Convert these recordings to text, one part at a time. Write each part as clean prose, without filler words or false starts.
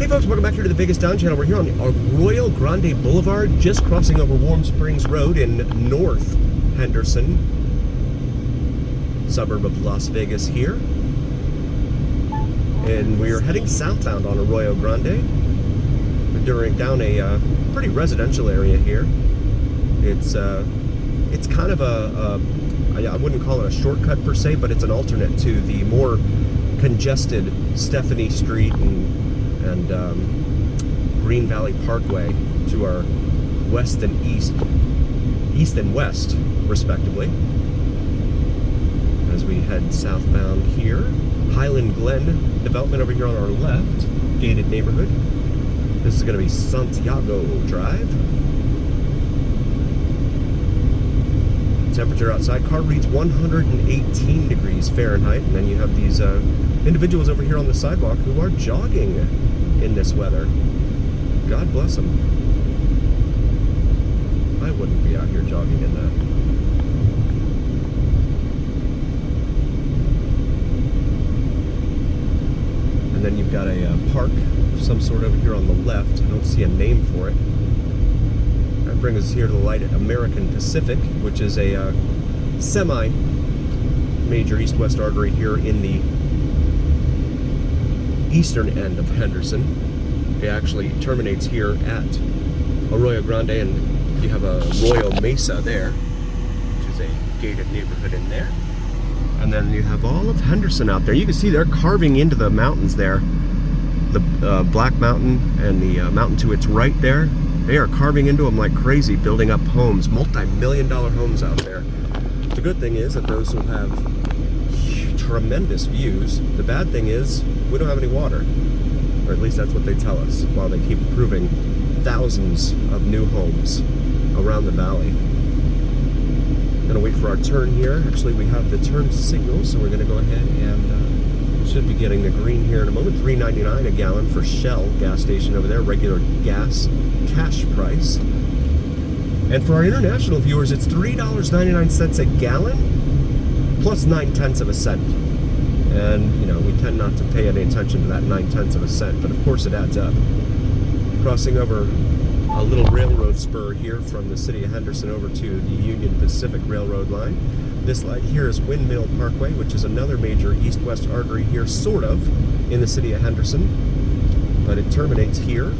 Hey folks, welcome back here to the Vegas Down Channel. We're here on Arroyo Grande Boulevard, just crossing over Warm Springs Road in North Henderson, suburb of Las Vegas here. And we are heading southbound on Arroyo Grande. We're down a pretty residential area here. It's kind of I wouldn't call it a shortcut per se, but it's an alternate to the more congested Stephanie Street and Green Valley Parkway to our west and east and west, respectively. As we head southbound here, Highland Glen development over here on our left, gated neighborhood. This is going to be Santiago Drive. Temperature outside, car reads 118 degrees Fahrenheit, and then you have these individuals over here on the sidewalk who are jogging in this weather. God bless them. I wouldn't be out here jogging in that. And then you've got a park of some sort over here on the left. I don't see a name for it. That brings us here to the light at American Pacific, which is a semi-major east-west artery here in the eastern end of Henderson. It actually terminates here at Arroyo Grande, and you have a Royal Mesa there, which is a gated neighborhood in there. And then you have all of Henderson out there. You can see they're carving into the mountains there. The Black Mountain and the mountain to its right there. They are carving into them like crazy, building up homes, multi-million-dollar homes out there. The good thing is that those will have tremendous views. The bad thing is we don't have any water, or at least that's what they tell us, while they keep approving thousands of new homes around the valley. Gonna wait for our turn here. Actually, we have the turn signal, so we're gonna go ahead and should be getting the green here in a moment. $3.99 a gallon for Shell gas station over there, regular gas cash price. And for our international viewers, it's $3.99 a gallon plus 9/10 of a cent. And, you know, we tend not to pay any attention to that 9/10 of a cent, but of course it adds up. Crossing over a little railroad spur here from the city of Henderson over to the Union Pacific Railroad line. This light here is Windmill Parkway, which is another major east-west artery here, sort of, in the city of Henderson. But it terminates here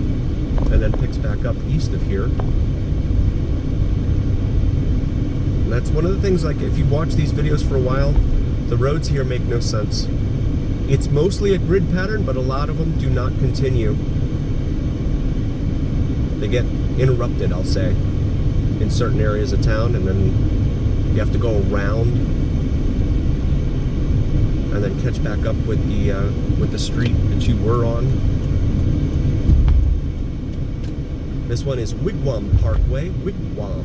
and then picks back up east of here. And that's one of the things, like, if you watch these videos for a while, the roads here make no sense. It's mostly a grid pattern, but a lot of them do not continue. They get interrupted, I'll say, in certain areas of town, and then you have to go around and then catch back up with the street that you were on. This one is Wigwam Parkway, Wigwam.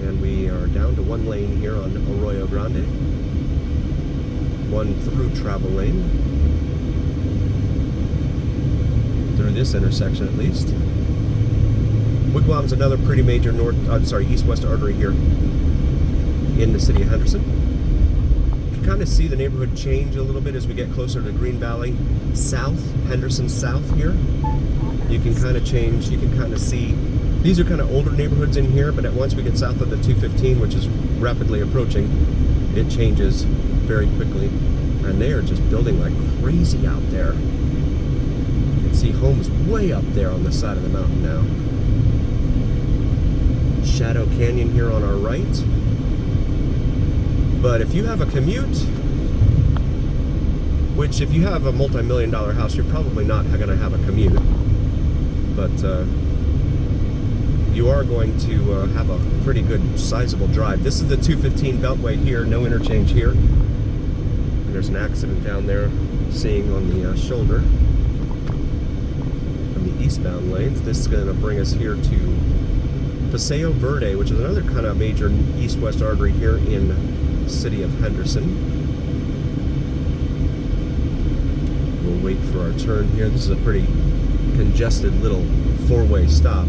And we are down to one lane here on Arroyo Grande. One through travel lane. Through this intersection at least. Wigwam's another pretty major east-west artery here in the city of Henderson. You can kind of see the neighborhood change a little bit as we get closer to Green Valley South, Henderson South here. You can kind of change, you can kind of see, these are kind of older neighborhoods in here, but once we get south of the 215, which is rapidly approaching, it changes very quickly. And they are just building like crazy out there. You can see homes way up there on the side of the mountain now. Shadow Canyon here on our right. But if you have a commute, which if you have a multi-million-dollar house, you're probably not going to have a commute. But you are going to have a pretty good sizable drive. This is the 215 Beltway here, no interchange here. And there's an accident down there, seeing on the shoulder on the eastbound lanes. This is going to bring us here to Paseo Verde, which is another kind of major east-west artery here in the city of Henderson. We'll wait for our turn here. This is a pretty congested little four-way stop.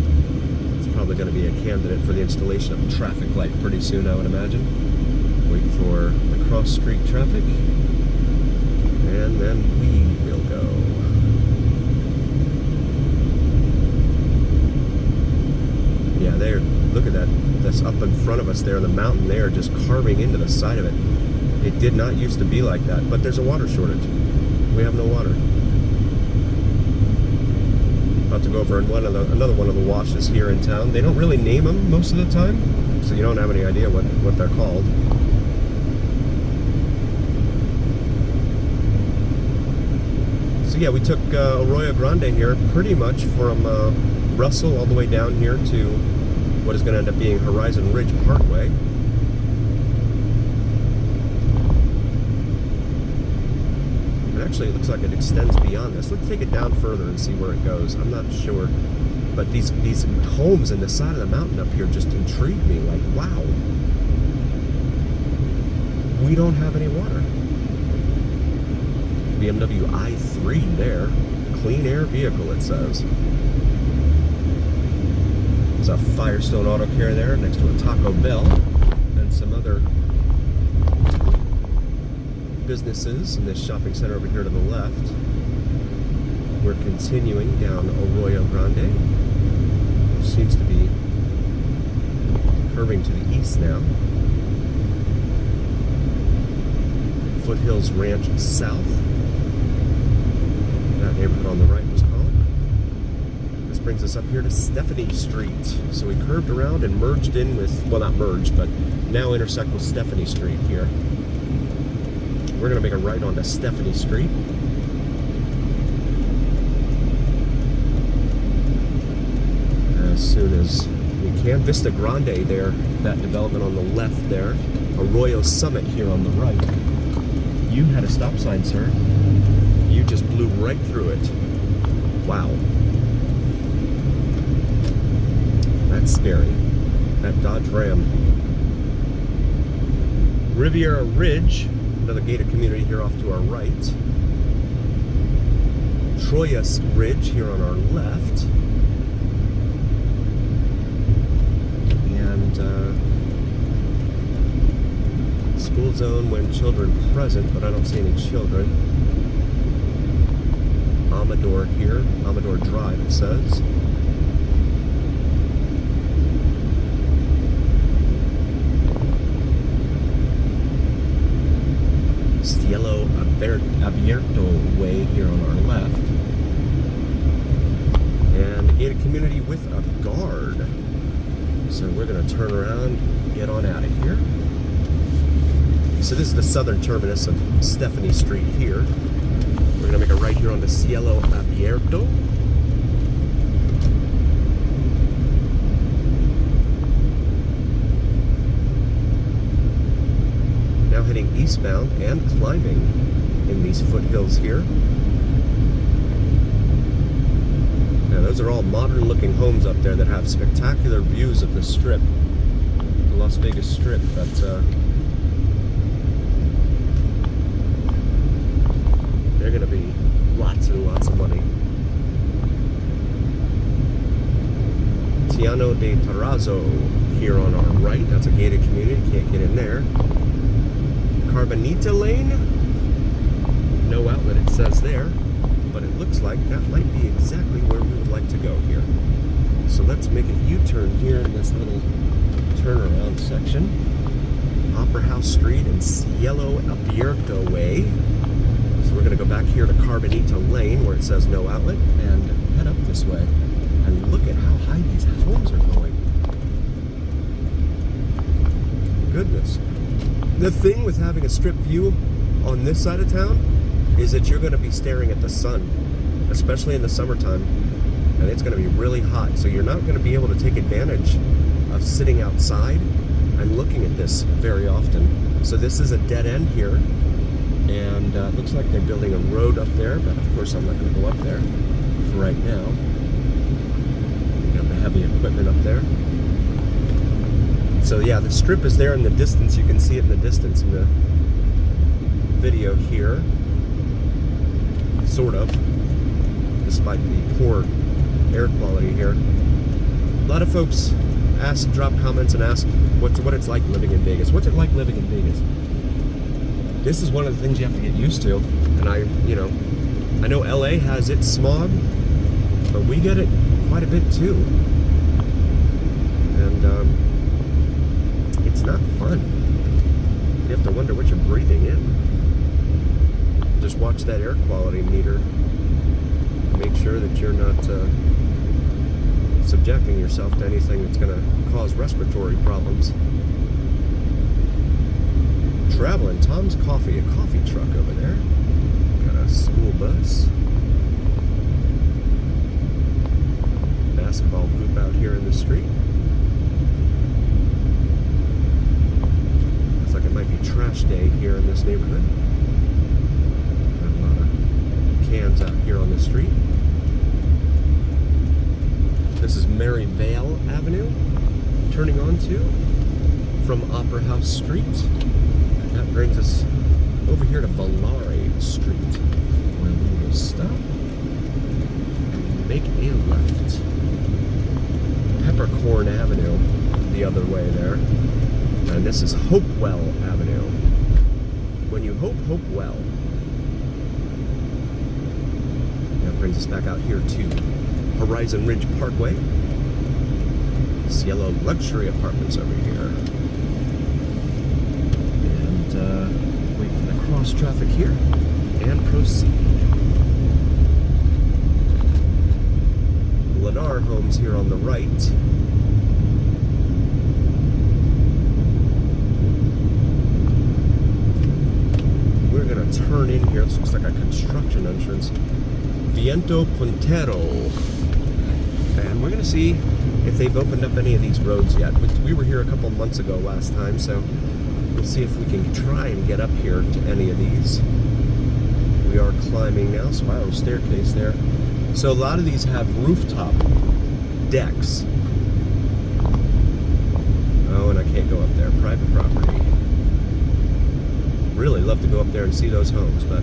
It's probably going to be a candidate for the installation of a traffic light pretty soon, I would imagine. Wait for the cross-street traffic, and then we will go. this up in front of us there, the mountain there, just carving into the side of it. It did not used to be like that, but there's a water shortage. We have no water. About to go over in another one of the washes here in town. They don't really name them most of the time, so you don't have any idea what they're called. So yeah, we took Arroyo Grande here pretty much from Russell all the way down here to what is going to end up being Horizon Ridge Parkway. And actually, it looks like it extends beyond this. Let's take it down further and see where it goes. I'm not sure. But these homes in the side of the mountain up here just intrigue me. Like, wow. We don't have any water. BMW i3 there. Clean air vehicle, it says. There's a Firestone Auto Care there next to a Taco Bell. And some other businesses in this shopping center over here to the left. We're continuing down Arroyo Grande, which seems to be curving to the east now. Foothills Ranch South. That neighborhood on the right was called. This brings us up here to Stephanie Street. So we curved around and merged in with, well, not merged, but now intersect with Stephanie Street here. We're going to make a right onto Stephanie Street. As soon as we can. Vista Grande there, that development on the left there. Arroyo Summit here on the right. You had a stop sign, sir. You just blew right through it. Wow. That's scary. That Dodge Ram. Riviera Ridge, another gated community here off to our right. Troyes Ridge here on our left. And school zone when children present, but I don't see any children. Amador here, Amador Drive it says. Cielo Abierto Way here on our left. And a gated community with a guard. So we're going to turn around, get on out of here. So this is the southern terminus of Stephanie Street here. We're going to make a right here onto Cielo Abierto. Now heading eastbound and climbing in these foothills here. Now those are all modern looking homes up there that have spectacular views of the strip, the Las Vegas Strip, but they're going to be lots and lots of money. Tiano de Terrazzo here on our right. That's a gated community. Can't get in there. Carbonita Lane. No outlet it says there. But it looks like that might be exactly where we would like to go here. So let's make a U-turn here in this little turnaround section. Opera House Street and Cielo Abierto Way. So we're going to go back here to Carbonita Lane where it says no outlet and head up this way. And look at how high these homes are going. Goodness. The thing with having a strip view on this side of town is that you're going to be staring at the sun, especially in the summertime, and it's going to be really hot, so you're not going to be able to take advantage of sitting outside and looking at this very often. So this is a dead end here, and it looks like they're building a road up there, but of course I'm not going to go up there for right now. Got the heavy equipment up there. So yeah, the strip is there in the distance. You can see it in the distance in the video here. Sort of, despite the poor air quality here. A lot of folks drop comments and ask what it's like living in Vegas. What's it like living in Vegas? This is one of the things you have to get used to. And I know LA has its smog, but we get it quite a bit too. And not fun. You have to wonder what you're breathing in. Just watch that air quality meter. Make sure that you're not subjecting yourself to anything that's going to cause respiratory problems. Traveling Tom's Coffee, a coffee truck over there. Got a school bus. Basketball hoop out here in the street. Looks like it might be trash day here in this neighborhood. Got a lot of cans out here on the street. This is Maryvale Avenue, turning onto from Opera House Street. That brings us over here to Valare Street, where we will stop and make a left. Peppercorn Avenue, the other way there. And this is Hopewell Avenue. When you hope, hope well. That brings us back out here to Horizon Ridge Parkway. Cielo Luxury Apartments over here. And wait for the cross traffic here and proceed. Lennar Homes here on the right. We're gonna turn in here. This looks like a construction entrance. Viento Puntero. And we're gonna see if they've opened up any of these roads yet. We were here a couple months ago last time, so we'll see if we can try and get up here to any of these. We are climbing now, spiral staircase there. So a lot of these have rooftop decks. Oh, and I can't go up there. Private property. Really love to go up there and see those homes, but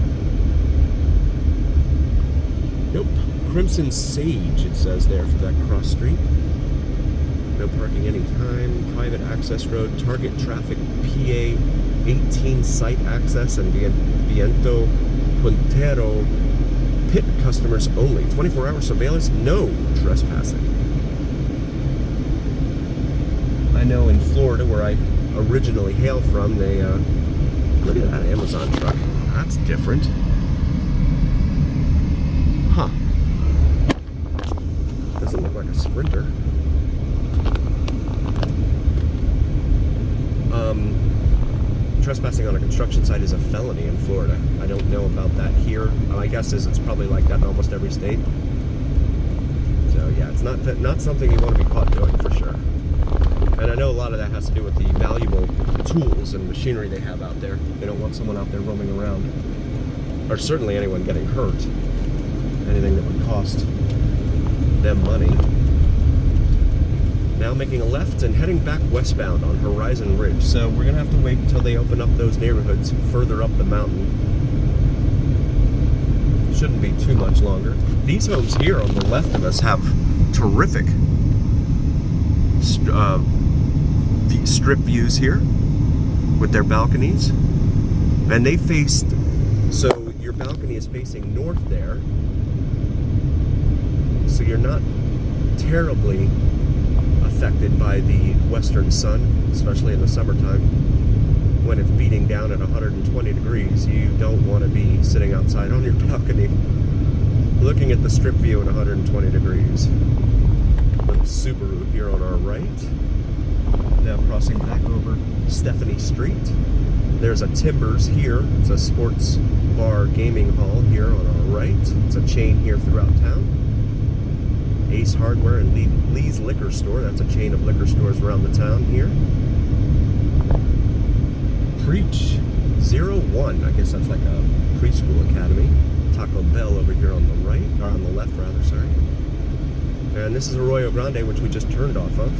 nope. Crimson Sage, it says there for that cross street. No parking anytime. Private access road. Target traffic PA 18 site access and Viento Puntero pit customers only. 24-hour surveillance. No trespassing. I know in Florida, where I originally hail from, they look at that Amazon truck. That's different. Huh. Doesn't look like a Sprinter. Trespassing on a construction site is a felony in Florida. I don't know about that here. My guess is it's probably like that in almost every state. So yeah, it's not something you want to be caught doing for sure. And I know a lot of that has to do with the valuable tools and machinery they have out there. They don't want someone out there roaming around, or certainly anyone getting hurt. Anything that would cost them money. Now making a left and heading back westbound on Horizon Ridge. So we're gonna have to wait until they open up those neighborhoods further up the mountain. Shouldn't be too much longer. These homes here on the left of us have terrific strip views here with their balconies. And they faced, so your balcony is facing north there. So you're not terribly affected by the western sun, especially in the summertime. When it's beating down at 120 degrees, you don't want to be sitting outside on your balcony looking at the strip view at 120 degrees. Little Subaru here on our right. Now crossing back over Stephanie Street. There's a Timbers here. It's a sports bar gaming hall here on our right. It's a chain here throughout town. Ace Hardware and Lee's Liquor Store. That's a chain of liquor stores around the town here. Preach 01. I guess that's like a preschool academy. Taco Bell over here on the right, or on the left rather, sorry. And this is Arroyo Grande, which we just turned off of.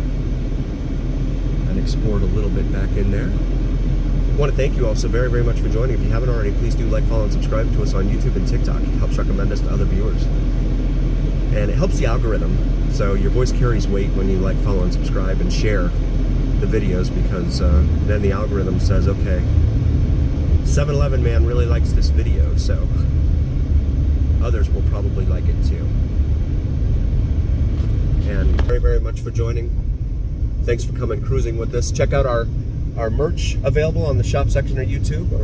And explored a little bit back in there. I want to thank you all so very, very much for joining. If you haven't already, please do like, follow, and subscribe to us on YouTube and TikTok. It helps recommend us to other viewers. And it helps the algorithm, so your voice carries weight when you like, follow, and subscribe and share the videos, because then the algorithm says, okay, 7-Eleven man really likes this video, so others will probably like it too. And very, very much for joining. Thanks for coming cruising with us. Check out our our merch available on the shop section of YouTube, or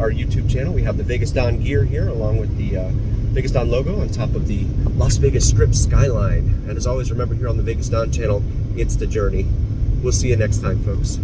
our YouTube channel. We have the Vegas Don gear here, along with the Vegas Don logo on top of the Las Vegas Strip skyline. And as always, remember, here on the Vegas Don channel, it's the journey. We'll see you next time, folks.